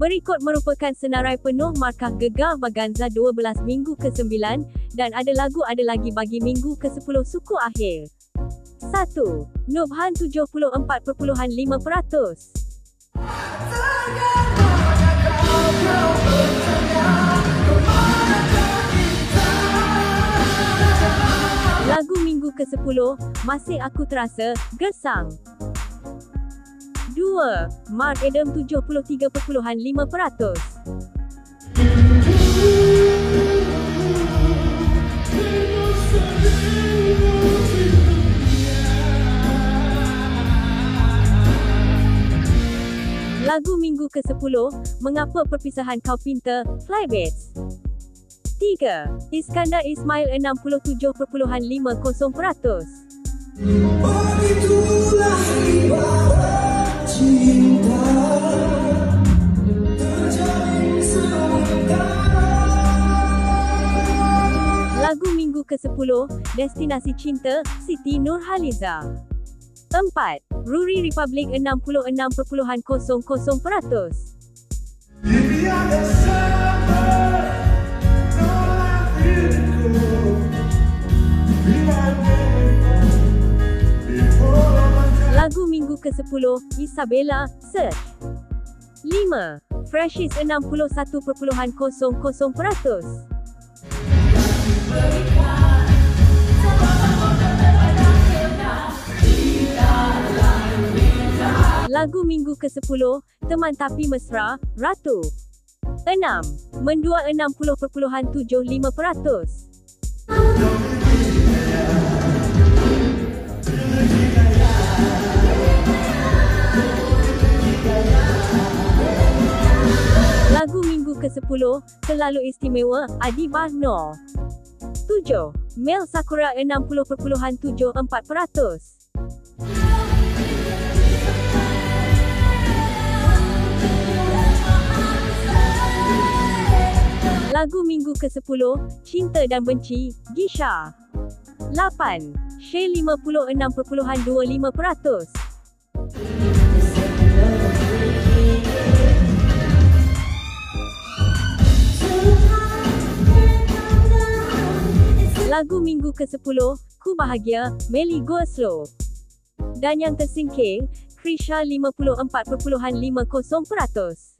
Berikut merupakan senarai penuh markah Gegar Vaganza 12 minggu ke-9 dan Ada Lagu Ada Lagi bagi minggu ke-10 suku akhir. 1. Nubhan 74.5%. Lagu minggu ke-10, Masih Aku Terasa, Gersang. 2. Mark Adam 73.5%. Lagu minggu ke-10, Mengapa Perpisahan Kau Pinta, Flybaits. 3. Iskandar Ismail 67.50%. Lagu minggu ke-10, Destinasi Cinta, Siti Nurhaliza. 4. Ruri Republic 66.00%. Lagu minggu ke-10, Isabella, Search. 5. Freshies 61.00%. Lagu minggu ke-10, Teman Tapi Mesra, Ratu. 6. Mendua 60.75%. Lagu minggu ke-10, Terlalu Istimewa, Adibah Noor. 7. Mel Sakura 60.74%. Lagu minggu ke-10, Cinta dan Benci, Gisha. 8. Shay 56.25%. Lagu minggu ke-10, Ku Bahagia, Melly Go Slow. Dan yang tersingkir, Krisha 54.50%.